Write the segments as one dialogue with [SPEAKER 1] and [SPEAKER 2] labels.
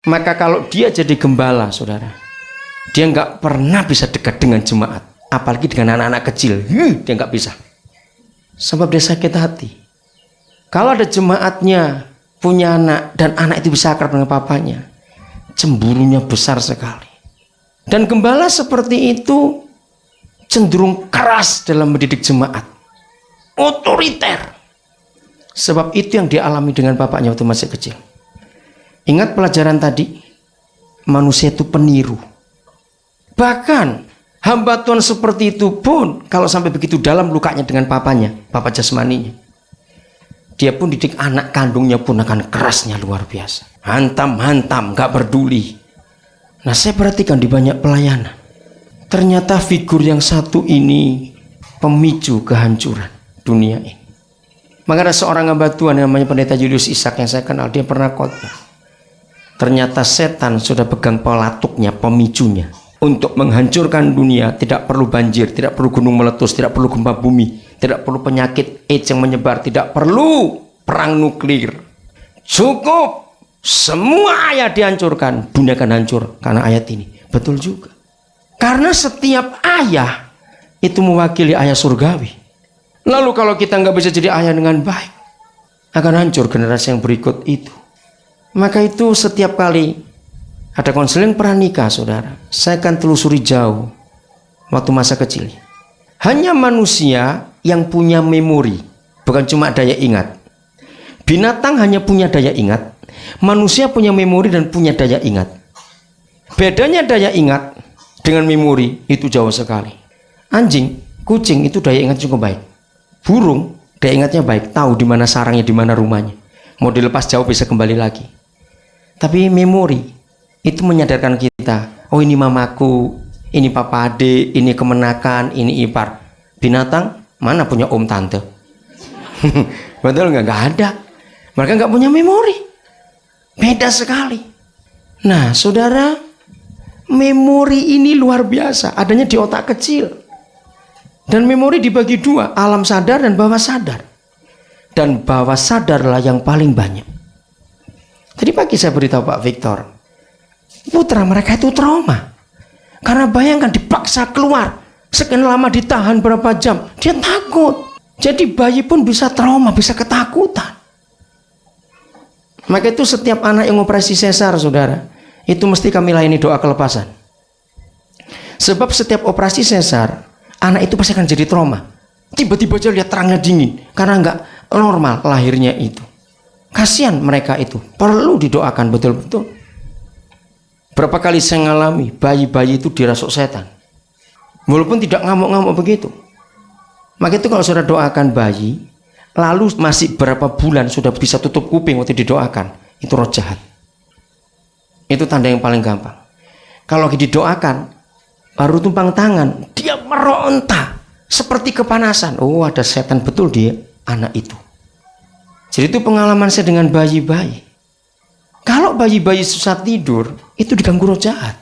[SPEAKER 1] Maka kalau dia jadi gembala, saudara, dia nggak pernah bisa dekat dengan jemaat, apalagi dengan anak-anak kecil. Dia nggak bisa, sebab dia sakit hati. Kalau ada jemaatnya punya anak dan anak itu bisa akrab dengan papanya, cemburunya besar sekali. Dan gembala seperti itu cenderung keras dalam mendidik jemaat, otoriter. Sebab itu yang dia alami dengan bapaknya waktu masih kecil. Ingat pelajaran tadi, manusia itu peniru. Bahkan hamba Tuhan seperti itu pun kalau sampai begitu dalam lukanya dengan papanya, papa jasmaninya, dia pun didik anak kandungnya pun akan kerasnya luar biasa. Hantam-hantam, gak peduli. Nah, saya perhatikan di banyak pelayanan, ternyata figur yang satu ini pemicu kehancuran dunia ini. Maka ada seorang hamba Tuhan yang namanya Pendeta Julius Ishak yang saya kenal, dia pernah khotbah. Ternyata setan sudah pegang pelatuknya, pemicunya. Untuk menghancurkan dunia tidak perlu banjir, tidak perlu gunung meletus, tidak perlu gempa bumi, tidak perlu penyakit AIDS yang menyebar, tidak perlu perang nuklir. Cukup semua ayat dihancurkan, dunia akan hancur karena ayat ini. Betul juga. Karena setiap ayah itu mewakili ayah surgawi. Lalu kalau kita nggak bisa jadi ayah dengan baik, akan hancur generasi yang berikut itu. Maka itu setiap kali ada konseling pranikah, saudara, saya akan telusuri jauh waktu masa kecil. Hanya manusia yang punya memori, bukan cuma daya ingat. Binatang hanya punya daya ingat, manusia punya memori dan punya daya ingat. Bedanya daya ingat dengan memori itu jauh sekali. Anjing, kucing itu daya ingat cukup baik. Burung daya ingatnya baik, tahu di mana sarangnya, di mana rumahnya. Mau dilepas jauh bisa kembali lagi. Tapi memori itu menyadarkan kita, oh ini mamaku, ini papa adik, ini kemenakan, ini ipar. Binatang mana punya om tante? Betul nggak? Nggak ada. Mereka nggak punya memori. Beda sekali. Nah, saudara, memori ini luar biasa, adanya di otak kecil. Dan memori dibagi dua, alam sadar dan bawah sadar. Dan bawah sadarlah yang paling banyak. Tadi pagi saya beritahu Pak Victor, putra mereka itu trauma. Karena bayangkan dipaksa keluar, sekian lama ditahan berapa jam, dia takut. Jadi bayi pun bisa trauma, bisa ketakutan. Maka itu setiap anak yang operasi sesar, saudara, itu mesti kami layani doa kelepasan. Sebab setiap operasi sesar, anak itu pasti akan jadi trauma. Tiba-tiba aja lihat terangnya dingin, karena nggak normal lahirnya itu. Kasihan mereka itu, perlu didoakan betul-betul. Berapa kali saya ngalami bayi-bayi itu dirasuk setan, walaupun tidak ngamuk-ngamuk begitu. Maka itu kalau saudara doakan bayi, lalu masih berapa bulan sudah bisa tutup kuping waktu didoakan, itu roh jahat. Itu tanda yang paling gampang. Kalau didoakan, baru tumpang tangan, dia meronta seperti kepanasan. Oh, ada setan betul dia anak itu. Jadi itu pengalaman saya dengan bayi-bayi. Kalau bayi-bayi susah tidur, itu diganggu roh jahat.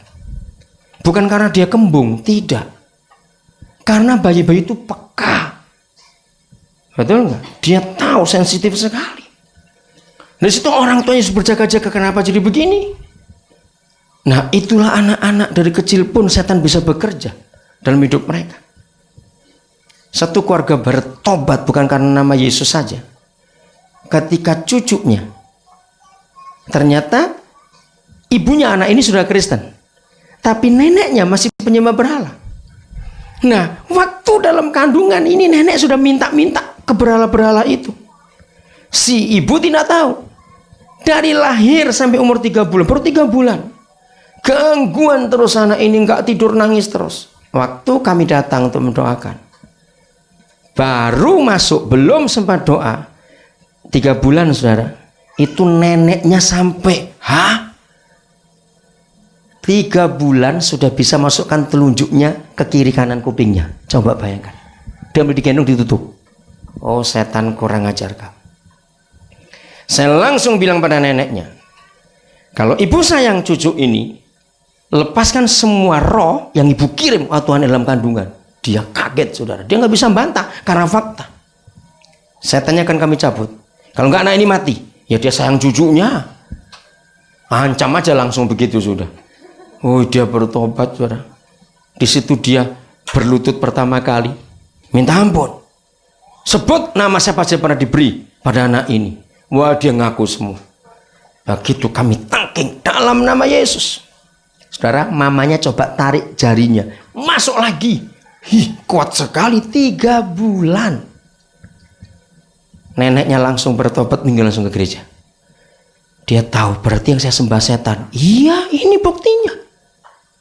[SPEAKER 1] Bukan karena dia kembung, tidak. Karena bayi-bayi itu peka. Betul nggak? Dia tahu, sensitif sekali. Dari situ orang tuanya berjaga-jaga, kenapa jadi begini? Nah, itulah anak-anak dari kecil pun setan bisa bekerja dalam hidup mereka. Satu keluarga bertobat bukan karena nama Yesus saja. Ketika cucunya, ternyata ibunya anak ini sudah Kristen, tapi neneknya masih penyembah berhala. Nah, waktu dalam kandungan ini nenek sudah minta-minta ke berhala-berhala itu. Si ibu tidak tahu. Dari lahir sampai umur 3 bulan, baru 3 bulan. Gangguan terus anak ini, nggak tidur, nangis terus. Waktu kami datang untuk mendoakan, baru masuk, belum sempat doa, 3 bulan, saudara, itu neneknya sampai 3 bulan sudah bisa masukkan telunjuknya ke kiri kanan kupingnya. Coba bayangkan, dia ambil digendong, ditutup. Oh, setan kurang ajar kamu. Saya langsung bilang pada neneknya, kalau ibu sayang cucu ini, lepaskan semua roh yang ibu kirim Tuhan dalam kandungan. Dia kaget, saudara, dia nggak bisa bantah karena fakta. Setannya akan kami cabut. Kalau nggak anak ini mati, ya dia sayang cucunya. Ancam aja langsung begitu sudah. Oh, dia bertobat, saudara. Di situ dia berlutut pertama kali, minta ampun. Sebut nama siapa saja pernah diberi pada anak ini. Wah, dia ngaku semua. Begitu kami tangking dalam nama Yesus. Saudara, mamanya coba tarik jarinya, masuk lagi. Kuat sekali, 3 bulan. Neneknya langsung bertobat, minggu langsung ke gereja. Dia tahu berarti yang saya sembah setan. Iya, ini buktinya.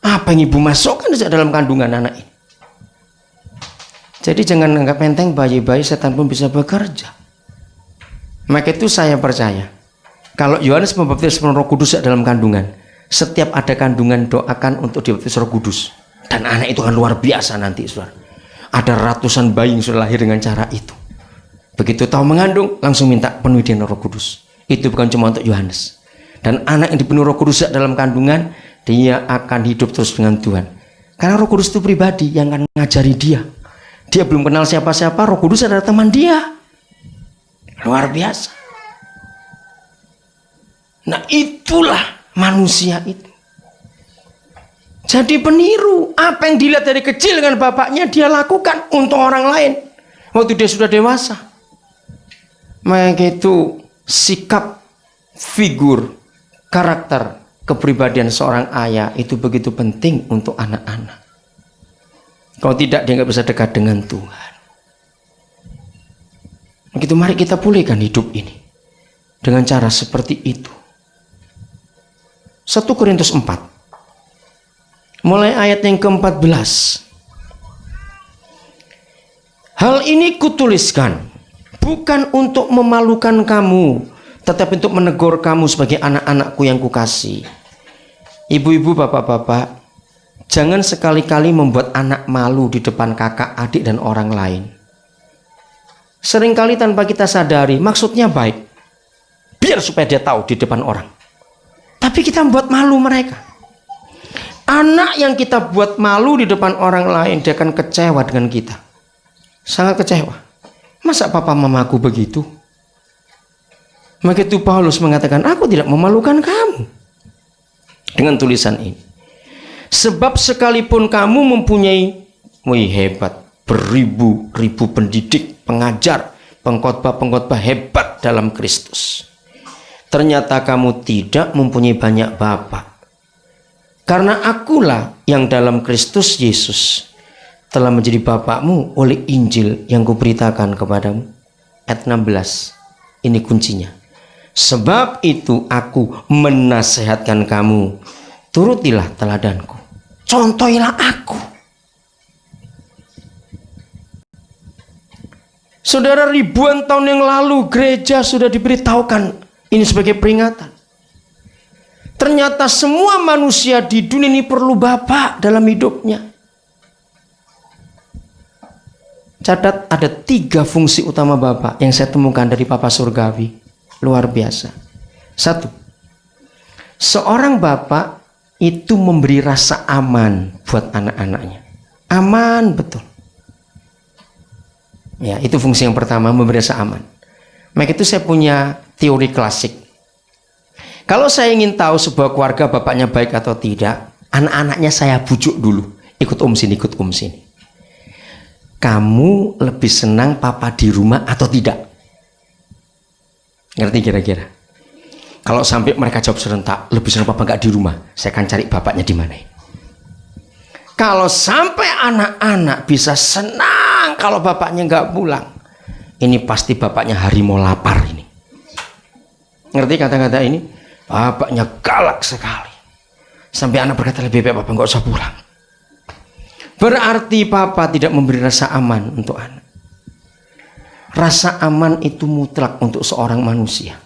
[SPEAKER 1] Apa yang ibu masukkan dalam kandungan anak ini? Jadi jangan anggap enteng bayi-bayi, setan pun bisa bekerja. Maka itu saya percaya, kalau Yohanes membaptis penuh Roh Kudus dalam kandungan, setiap ada kandungan doakan untuk dibaptis Roh Kudus. Dan anak itu kan luar biasa nanti, saudara. Ada ratusan bayi yang sudah lahir dengan cara itu. Begitu tahu mengandung, langsung minta penuhi dengan Roh Kudus. Itu bukan cuma untuk Yohanes. Dan anak yang dipenuhi Roh Kudus dalam kandungan, dia akan hidup terus dengan Tuhan. Karena Roh Kudus itu pribadi yang akan mengajari dia. Dia belum kenal siapa-siapa, Roh Kudus adalah teman dia. Luar biasa. Nah, itulah manusia itu. Jadi peniru. Apa yang dilihat dari kecil dengan bapaknya, dia lakukan untuk orang lain waktu dia sudah dewasa. Maka itu sikap, figur, karakter, kepribadian seorang ayah itu begitu penting untuk anak-anak. Kalau tidak, dia nggak bisa dekat dengan Tuhan. Begitu, mari kita pulihkan hidup ini dengan cara seperti itu. 1 Korintus 4 mulai ayat yang ke-14. Hal ini kutuliskan bukan untuk memalukan kamu, tetapi untuk menegur kamu sebagai anak-anakku yang kukasih. Ibu-ibu, bapak-bapak, jangan sekali-kali membuat anak malu di depan kakak, adik, dan orang lain. Seringkali tanpa kita sadari, maksudnya baik, biar supaya dia tahu di depan orang. Tapi kita membuat malu mereka. Anak yang kita buat malu di depan orang lain, dia akan kecewa dengan kita. Sangat kecewa. Masa papa mamaku begitu? Maka itu Paulus mengatakan, aku tidak memalukan kamu. Dengan tulisan ini. Sebab sekalipun kamu mempunyai, wih hebat, beribu-ribu pendidik, pengajar, pengkhotbah-pengkhotbah hebat dalam Kristus. Ternyata kamu tidak mempunyai banyak bapak. Karena akulah yang dalam Kristus Yesus telah menjadi bapakmu oleh Injil yang kuberitakan kepadamu. Ayat 16. Ini kuncinya. Sebab itu aku menasehatkan kamu, turutilah teladanku. Contohilah aku. Saudara, ribuan tahun yang lalu gereja sudah diberitahukan ini sebagai peringatan. Ternyata semua manusia di dunia ini perlu bapak dalam hidupnya. Catat, ada 3 fungsi utama bapak yang saya temukan dari Papa Surgawi. Luar biasa. 1. Seorang bapak itu memberi rasa aman buat anak-anaknya. Aman betul. Ya, itu fungsi yang pertama, memberi rasa aman. Maka itu saya punya teori klasik. Kalau saya ingin tahu sebuah keluarga bapaknya baik atau tidak, anak-anaknya saya bujuk dulu. Ikut om sini, ikut om sini. Kamu lebih senang papa di rumah atau tidak? Ngerti kira-kira? Kalau sampai mereka jawab serentak, lebih senang papa nggak di rumah, saya akan cari bapaknya di mana. Kalau sampai anak-anak bisa senang kalau bapaknya nggak pulang, ini pasti bapaknya harimau lapar ini. Ngerti kata-kata ini? Bapaknya galak sekali. Sampai anak berkata, lebih baik papa nggak usah pulang. Berarti papa tidak memberi rasa aman untuk anak. Rasa aman itu mutlak untuk seorang manusia.